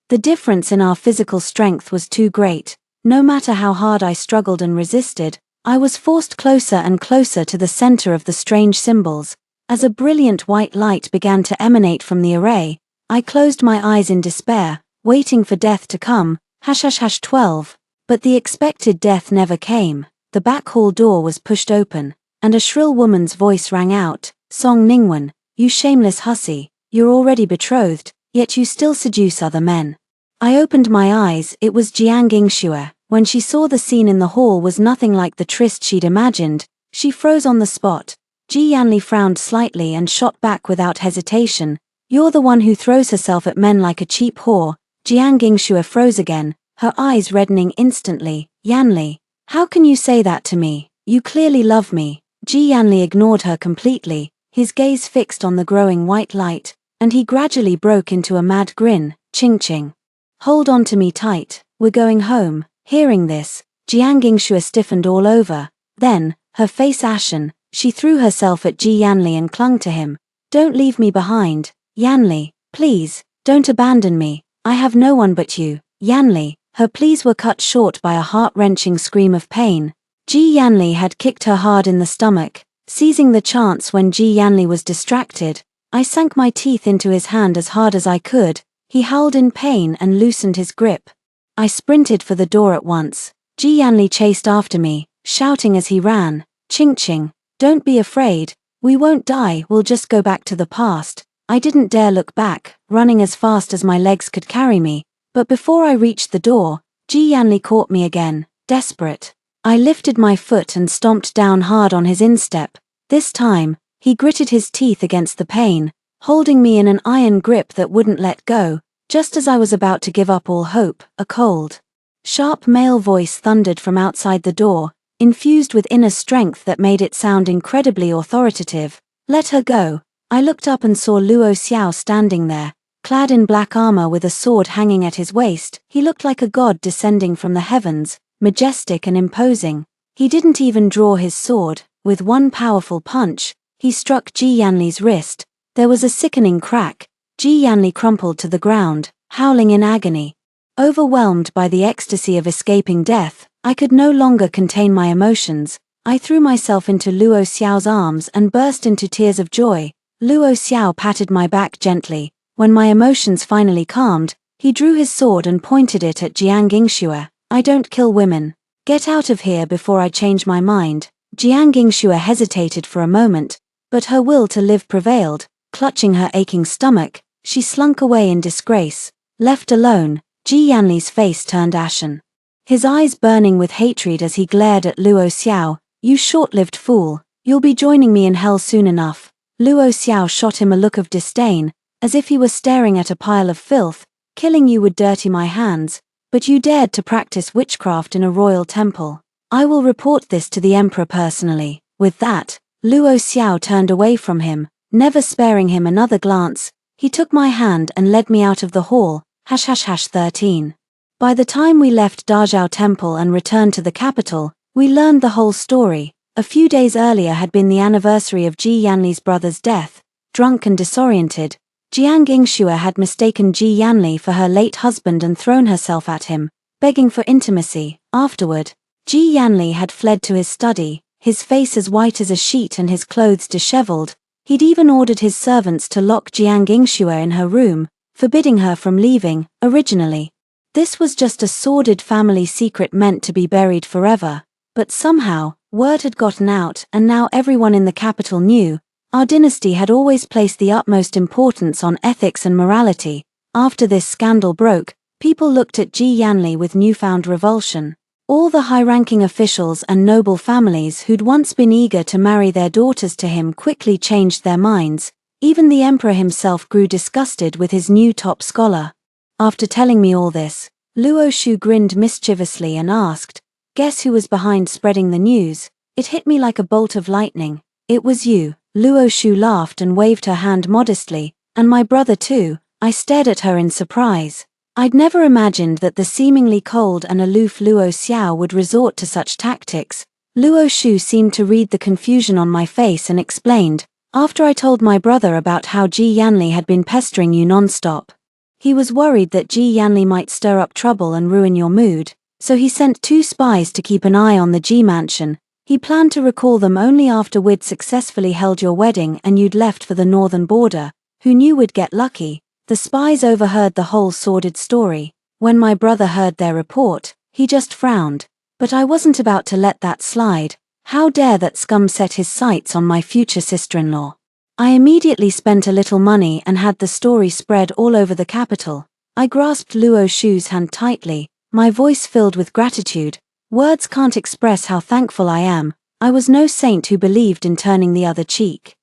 The difference in our physical strength was too great. No matter how hard I struggled and resisted, I was forced closer and closer to the center of the strange symbols. As a brilliant white light began to emanate from the array, I closed my eyes in despair, waiting for death to come. 12. But the expected death never came. The back hall door was pushed open, and a shrill woman's voice rang out. Song Ningwen, you shameless hussy, you're already betrothed, yet you still seduce other men. I opened my eyes. It was Jiang Yingxue. When she saw the scene in the hall was nothing like the tryst she'd imagined, she froze on the spot. Ji Yanli frowned slightly and shot back without hesitation. You're the one who throws herself at men like a cheap whore. Jiang Yingxue froze again, her eyes reddening instantly. Yanli, how can you say that to me? You clearly love me. Ji Yanli ignored her completely, his gaze fixed on the growing white light, and he gradually broke into a mad grin. Ching. Hold on to me tight, we're going home. Hearing this, Jiang Yingxue stiffened all over. Then, her face ashen, she threw herself at Ji Yanli and clung to him. Don't leave me behind. Yanli, please, don't abandon me. I have no one but you. Yanli, her pleas were cut short by a heart-wrenching scream of pain. Ji Yanli had kicked her hard in the stomach. Seizing the chance when Ji Yanli was distracted, I sank my teeth into his hand as hard as I could. He howled in pain and loosened his grip. I sprinted for the door at once. Ji Yanli chased after me, shouting as he ran. Ching, don't be afraid. We won't die, we'll just go back to the past. I didn't dare look back, running as fast as my legs could carry me. But before I reached the door, Ji Yanli caught me again, desperate. I lifted my foot and stomped down hard on his instep. This time, he gritted his teeth against the pain, holding me in an iron grip that wouldn't let go. Just as I was about to give up all hope, a cold, sharp male voice thundered from outside the door, infused with inner strength that made it sound incredibly authoritative. Let her go. I looked up and saw Luo Xiao standing there, clad in black armor with a sword hanging at his waist. He looked like a god descending from the heavens, majestic and imposing. He didn't even draw his sword. With one powerful punch, he struck Ji Yanli's wrist. There was a sickening crack. Ji Yanli crumpled to the ground, howling in agony. Overwhelmed by the ecstasy of escaping death, I could no longer contain my emotions. I threw myself into Luo Xiao's arms and burst into tears of joy. Luo Xiao patted my back gently. When my emotions finally calmed, he drew his sword and pointed it at Jiang Yingxue. I don't kill women. Get out of here before I change my mind. Jiang Yingxue hesitated for a moment, but her will to live prevailed. Clutching her aching stomach, she slunk away in disgrace. Left alone, Ji Yanli's face turned ashen, his eyes burning with hatred as he glared at Luo Xiao. You short-lived fool, you'll be joining me in hell soon enough. Luo Xiao shot him a look of disdain, as if he were staring at a pile of filth. Killing you would dirty my hands, but you dared to practice witchcraft in a royal temple. I will report this to the emperor personally. With that, Luo Xiao turned away from him, Never sparing him another glance, he took my hand and led me out of the hall, #13. By the time we left Dajao Temple and returned to the capital, we learned the whole story. A few days earlier had been the anniversary of Ji Yanli's brother's death. Drunk and disoriented, Jiang Yingxue had mistaken Ji Yanli for her late husband and thrown herself at him, begging for intimacy. Afterward, Ji Yanli had fled to his study, his face as white as a sheet and his clothes disheveled. He'd even ordered his servants to lock Jiang Yingxue in her room, forbidding her from leaving. Originally, this was just a sordid family secret meant to be buried forever, but somehow, word had gotten out and now everyone in the capital knew. Our dynasty had always placed the utmost importance on ethics and morality. After this scandal broke, people looked at Ji Yanli with newfound revulsion. All the high-ranking officials and noble families who'd once been eager to marry their daughters to him quickly changed their minds. Even the emperor himself grew disgusted with his new top scholar. After telling me all this, Luo Shu grinned mischievously and asked, "Guess who was behind spreading the news?" It hit me like a bolt of lightning. "It was you." Luo Shu laughed and waved her hand modestly, "And my brother too." I stared at her in surprise. I'd never imagined that the seemingly cold and aloof Luo Xiao would resort to such tactics. Luo Shu seemed to read the confusion on my face and explained, "After I told my brother about how Ji Yanli had been pestering you non-stop, he was worried that Ji Yanli might stir up trouble and ruin your mood, so he sent 2 spies to keep an eye on the Ji mansion. He planned to recall them only after we'd successfully held your wedding and you'd left for the northern border. Who knew we'd get lucky?" The spies overheard the whole sordid story. When my brother heard their report, he just frowned. But I wasn't about to let that slide. How dare that scum set his sights on my future sister-in-law? I immediately spent a little money and had the story spread all over the capital. I grasped Luo Shu's hand tightly, my voice filled with gratitude. Words can't express how thankful I am. I was no saint who believed in turning the other cheek.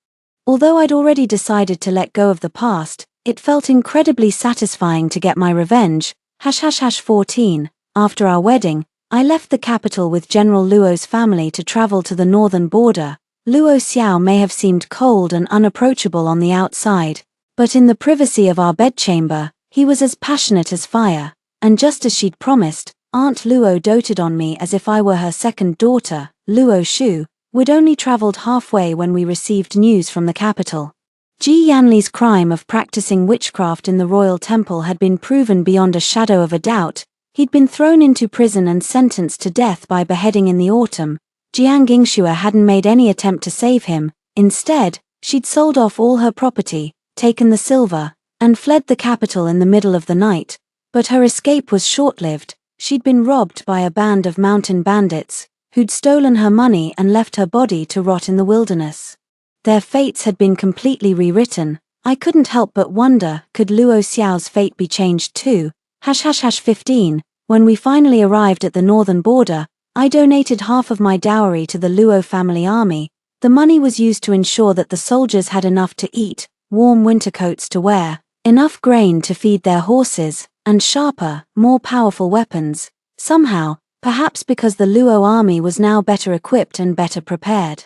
Although I'd already decided to let go of the past, it felt incredibly satisfying to get my revenge. #14. After our wedding, I left the capital with General Luo's family to travel to the northern border. Luo Xiao may have seemed cold and unapproachable on the outside, but in the privacy of our bedchamber, he was as passionate as fire. And just as she'd promised, Aunt Luo doted on me as if I were her second daughter. Luo Shu, we'd only traveled halfway when we received news from the capital. Ji Yanli's crime of practicing witchcraft in the royal temple had been proven beyond a shadow of a doubt. He'd been thrown into prison and sentenced to death by beheading in the autumn. Jiang Yingxue hadn't made any attempt to save him. Instead, she'd sold off all her property, taken the silver, and fled the capital in the middle of the night. But her escape was short-lived. She'd been robbed by a band of mountain bandits, who'd stolen her money and left her body to rot in the wilderness. Their fates had been completely rewritten. I couldn't help but wonder, could Luo Xiao's fate be changed too? #15. When we finally arrived at the northern border, I donated half of my dowry to the Luo family army. The money was used to ensure that the soldiers had enough to eat, warm winter coats to wear, enough grain to feed their horses, and sharper, more powerful weapons. Somehow, perhaps because the Luo army was now better equipped and better prepared,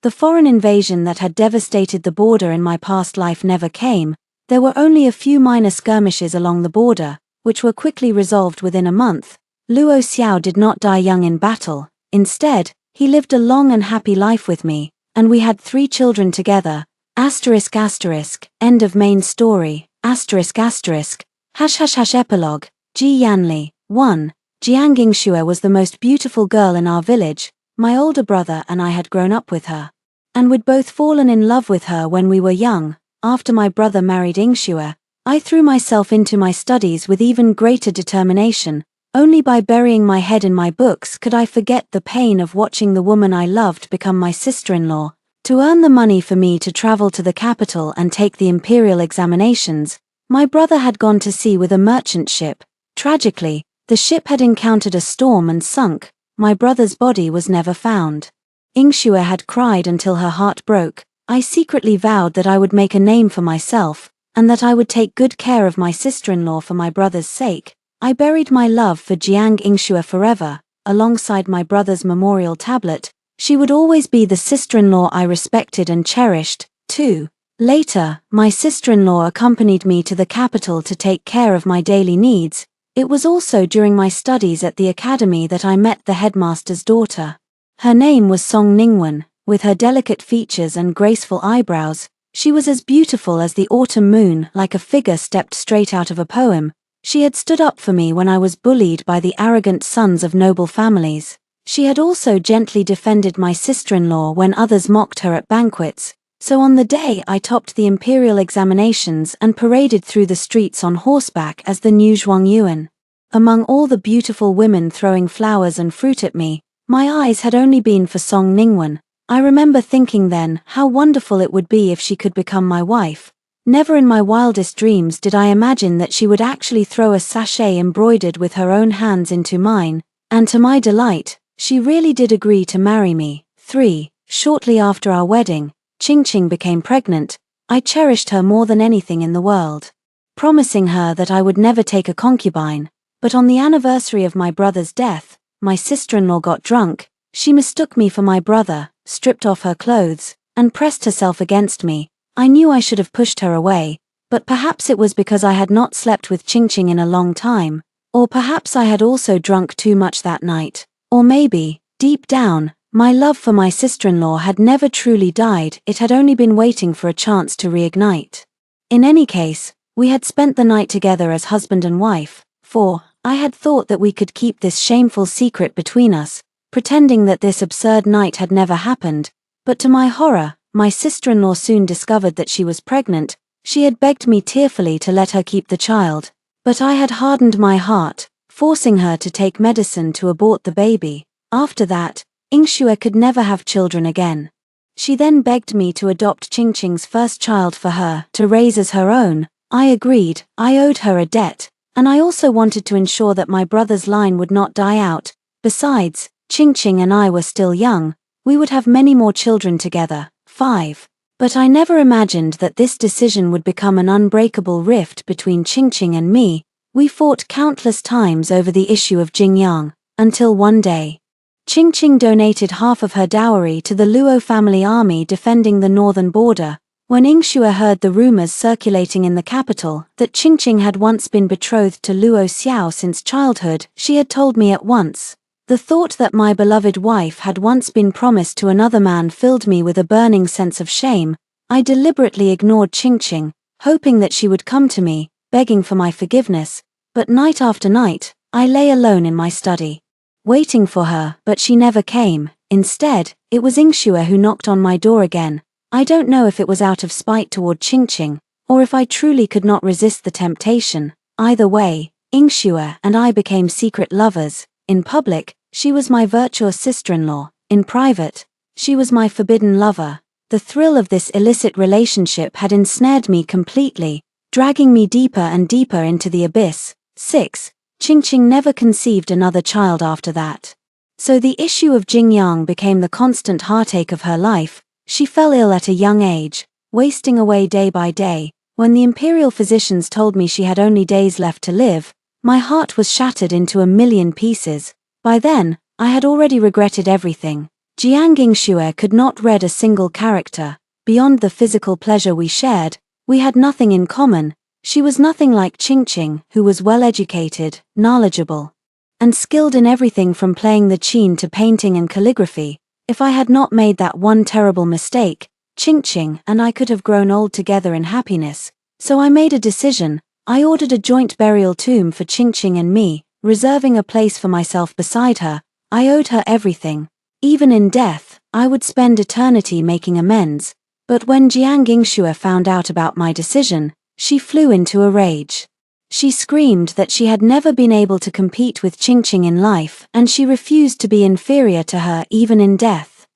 the foreign invasion that had devastated the border in my past life never came. There were only a few minor skirmishes along the border, which were quickly resolved within a month. Luo Xiao did not die young in battle. Instead, he lived a long and happy life with me, and we had 3 children together. End of main story. Epilogue. Ji Yanli. 1. Jiang Yingxue was the most beautiful girl in our village. My older brother and I had grown up with her, and we'd both fallen in love with her when we were young. After my brother married Yingxue, I threw myself into my studies with even greater determination. Only by burying my head in my books could I forget the pain of watching the woman I loved become my sister-in-law. To earn the money for me to travel to the capital and take the imperial examinations, my brother had gone to sea with a merchant ship. Tragically, the ship had encountered a storm and sunk. My brother's body was never found. Yingxue had cried until her heart broke. I secretly vowed that I would make a name for myself, and that I would take good care of my sister-in-law for my brother's sake. I buried my love for Jiang Yingxue forever, alongside my brother's memorial tablet. She would always be the sister-in-law I respected and cherished. 2. Later, my sister-in-law accompanied me to the capital to take care of my daily needs. It was also during my studies at the academy that I met the headmaster's daughter. Her name was Song Ningwen. With her delicate features and graceful eyebrows, she was as beautiful as the autumn moon, like a figure stepped straight out of a poem. She had stood up for me when I was bullied by the arrogant sons of noble families. She had also gently defended my sister-in-law when others mocked her at banquets. So on the day I topped the imperial examinations and paraded through the streets on horseback as the new Zhuangyuan. Among all the beautiful women throwing flowers and fruit at me, my eyes had only been for Song Ningwen. I remember thinking then how wonderful it would be if she could become my wife. Never in my wildest dreams did I imagine that she would actually throw a sachet embroidered with her own hands into mine, and to my delight, she really did agree to marry me. 3. Shortly after our wedding, Qingqing became pregnant. I cherished her more than anything in the world, promising her that I would never take a concubine. But on the anniversary of my brother's death, my sister-in-law got drunk. She mistook me for my brother, stripped off her clothes, and pressed herself against me. I knew I should have pushed her away, but perhaps it was because I had not slept with Qingqing in a long time, or perhaps I had also drunk too much that night, or maybe, deep down, my love for my sister-in-law had never truly died, it had only been waiting for a chance to reignite. In any case, we had spent the night together as husband and wife, for I had thought that we could keep this shameful secret between us, pretending that this absurd night had never happened. But to my horror, my sister-in-law soon discovered that she was pregnant. She had begged me tearfully to let her keep the child, but I had hardened my heart, forcing her to take medicine to abort the baby. After that, Yingxue could never have children again. She then begged me to adopt Qingqing's first child for her to raise as her own. I agreed. I owed her a debt, and I also wanted to ensure that my brother's line would not die out. Besides, Qingqing and I were still young. We would have many more children together. 5. But I never imagined that this decision would become an unbreakable rift between Qingqing and me. We fought countless times over the issue of Jingyang, until one day, Qingqing donated half of her dowry to the Luo family army defending the northern border. When Yingxue heard the rumors circulating in the capital that Qingqing had once been betrothed to Luo Xiao since childhood, she had told me at once. The thought that my beloved wife had once been promised to another man filled me with a burning sense of shame. I deliberately ignored Qingqing, hoping that she would come to me, begging for my forgiveness. But night after night, I lay alone in my study, waiting for her, but she never came. Instead, it was Yingxue who knocked on my door again. I don't know if it was out of spite toward Qingqing, or if I truly could not resist the temptation. Either way, Yingxue and I became secret lovers. In public, she was my virtuous sister-in-law. In private, she was my forbidden lover. The thrill of this illicit relationship had ensnared me completely, dragging me deeper and deeper into the abyss. 6. Qingqing never conceived another child after that. So the issue of Jingyang became the constant heartache of her life. She fell ill at a young age, wasting away day by day. When the imperial physicians told me she had only days left to live, my heart was shattered into a million pieces. By then, I had already regretted everything. Jiang Yingxue could not read a single character. Beyond the physical pleasure we shared, we had nothing in common. She was nothing like Qingqing, who was well-educated, knowledgeable, and skilled in everything from playing the qin to painting and calligraphy. If I had not made that one terrible mistake, Qingqing and I could have grown old together in happiness. So I made a decision. I ordered a joint burial tomb for Qingqing and me, reserving a place for myself beside her. I owed her everything. Even in death, I would spend eternity making amends. But when Jiang Yingxue found out about my decision, she flew into a rage. She screamed that she had never been able to compete with Qingqing in life, and she refused to be inferior to her even in death.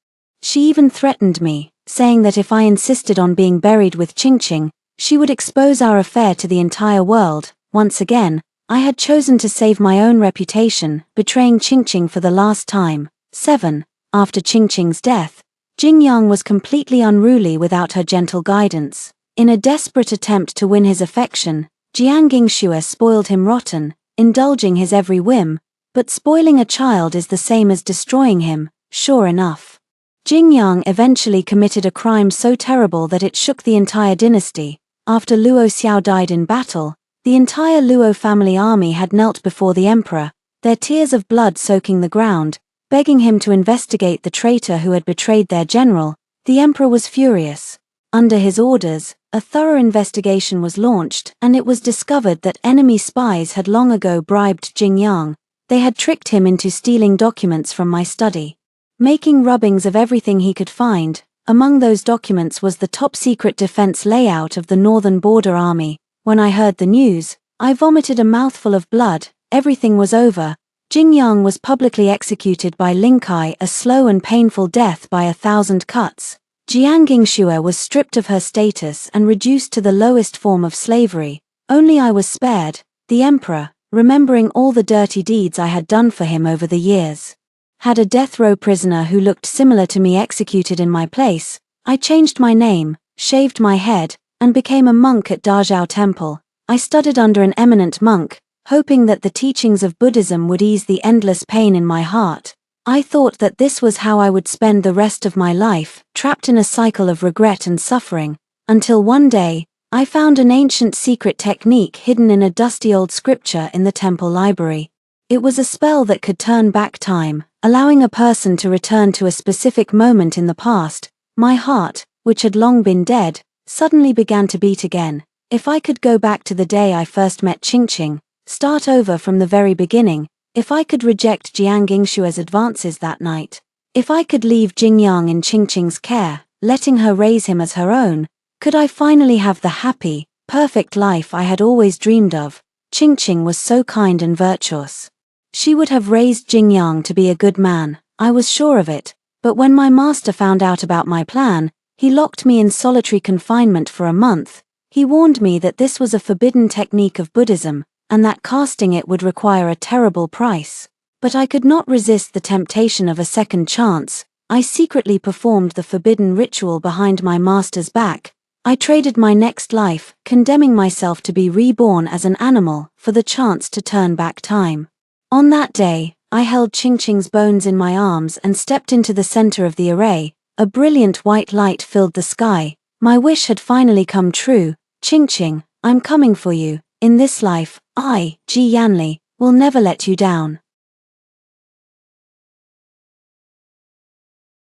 She even threatened me, saying that if I insisted on being buried with Qingqing, she would expose our affair to the entire world. Once again, I had chosen to save my own reputation, betraying Qingqing for the last time. 7. After Qingqing's death, Jingyang was completely unruly without her gentle guidance. In a desperate attempt to win his affection, Jiang Yingxue spoiled him rotten, indulging his every whim. But spoiling a child is the same as destroying him. Sure enough, Jing Yang eventually committed a crime so terrible that it shook the entire dynasty. After Luo Xiao died in battle, the entire Luo family army had knelt before the emperor, their tears of blood soaking the ground, begging him to investigate the traitor who had betrayed their general. The emperor was furious. Under his orders, a thorough investigation was launched, and it was discovered that enemy spies had long ago bribed Jing Yang. They had tricked him into stealing documents from my study, making rubbings of everything he could find. Among those documents was the top-secret defense layout of the Northern Border Army. When I heard the news, I vomited a mouthful of blood. Everything was over. Jing Yang was publicly executed by Ling Kai, a slow and painful death by 1,000 cuts. Jiang Yingxue was stripped of her status and reduced to the lowest form of slavery. Only I was spared. The emperor, remembering all the dirty deeds I had done for him over the years, had a death row prisoner who looked similar to me executed in my place. I changed my name, shaved my head, and became a monk at Dazhao Temple. I studied under an eminent monk, hoping that the teachings of Buddhism would ease the endless pain in my heart. I thought that this was how I would spend the rest of my life, trapped in a cycle of regret and suffering, until one day, I found an ancient secret technique hidden in a dusty old scripture in the temple library. It was a spell that could turn back time, allowing a person to return to a specific moment in the past. My heart, which had long been dead, suddenly began to beat again. If I could go back to the day I first met Qingqing, start over from the very beginning, if I could reject Jiang Yingxue's advances that night, if I could leave Jing Yang in Qingqing's care, letting her raise him as her own, could I finally have the happy, perfect life I had always dreamed of? Qingqing was so kind and virtuous. She would have raised Jing Yang to be a good man, I was sure of it, but when my master found out about my plan, he locked me in solitary confinement for a month. He warned me that this was a forbidden technique of Buddhism, and that casting it would require a terrible price. But I could not resist the temptation of a second chance. I secretly performed the forbidden ritual behind my master's back. I traded my next life, condemning myself to be reborn as an animal, for the chance to turn back time. On that day, I held Qingqing's bones in my arms and stepped into the center of the array. A brilliant white light filled the sky. My wish had finally come true. Qingqing, I'm coming for you. In this life, I, Ji Yanli, will never let you down.